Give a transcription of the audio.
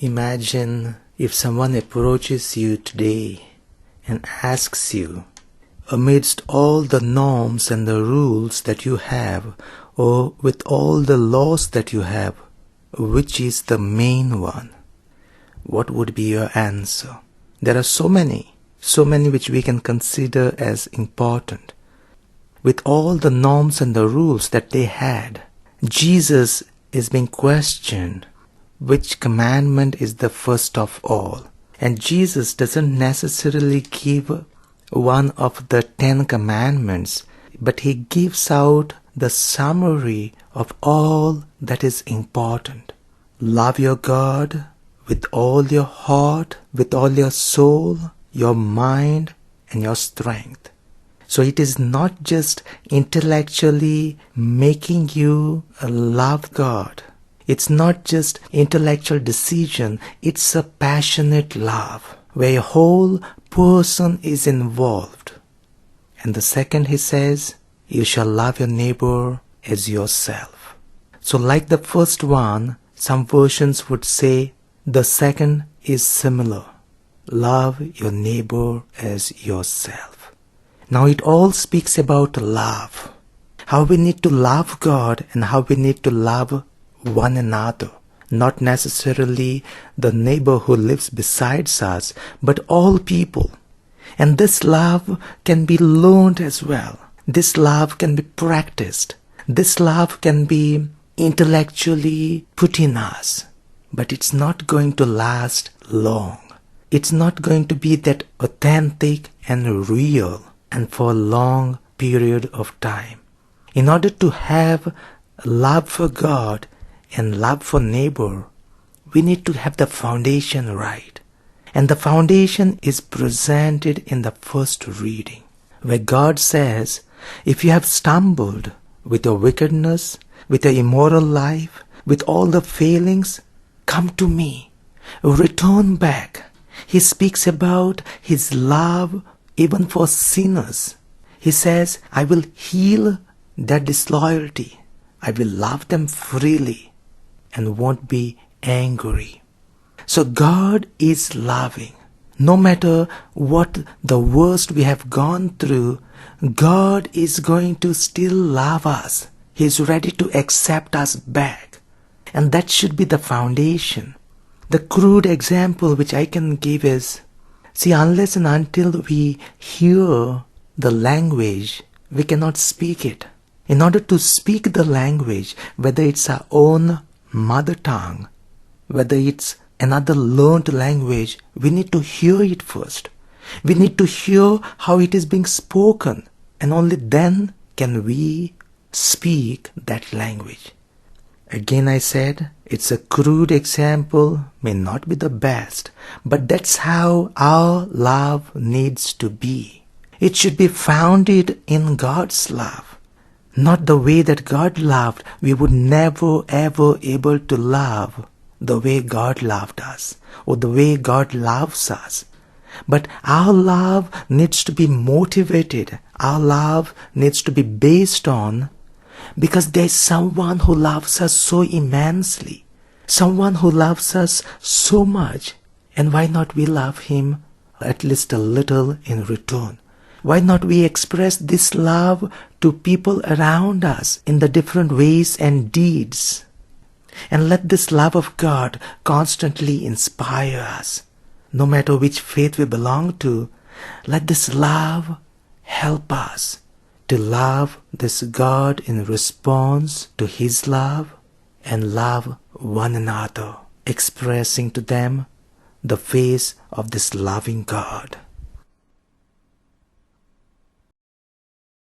Imagine if someone approaches you today and asks you, amidst all the norms and the rules that you have, or with all the laws that you have, which is the main one? What would be your answer? There are so many which we can consider as important. With all the norms and the rules that they had, Jesus is being questioned, which commandment is the first of all? And Jesus doesn't necessarily give one of the 10 commandments, but he gives out the summary of all that is important. Love your God with all your heart, with all your soul, your mind, and your strength. So it is not just intellectually making you love God. It's not just intellectual decision. It's a passionate love where your whole person is involved. And the second, he says, you shall love your neighbor as yourself. So like the first one, some versions would say the second is similar. Love your neighbor as yourself. Now it all speaks about love. How we need to love God and how we need to love one another. Not necessarily the neighbor who lives beside us, but all people. And this love can be learned as well. This love can be practiced. This love can be intellectually put in us. But it's not going to last long. It's not going to be that authentic and real and for a long period of time. In order to have love for God and love for neighbor, we need to have the foundation right. And the foundation is presented in the first reading, where God says, if you have stumbled with your wickedness, with your immoral life, with all the failings, come to me. Return back. He speaks about his love even for sinners. He says, I will heal their disloyalty. I will love them freely and won't be angry. So God is loving. No matter what the worst we have gone through, God is going to still love us. He is ready to accept us back. And that should be the foundation. The crude example which I can give is, see, unless and until we hear the language, we cannot speak it. In order to speak the language, whether it's our own mother tongue, whether it's another learned language, we need to hear it first. We need to hear how it is being spoken, and only then can we speak that language. Again I said, it's a crude example, may not be the best, but that's how our love needs to be. It should be founded in God's love. Not the way that God loved. We would never ever able to love the way God loved us or the way God loves us. But our love needs to be motivated. Our love needs to be based on, because there is someone who loves us so immensely, someone who loves us so much, and why not we love him at least a little in return? Why not we express this love to people around us in the different ways and deeds? And let this love of God constantly inspire us. No matter which faith we belong to, let this love help us to love this God in response to his love and love one another, expressing to them the face of this loving God.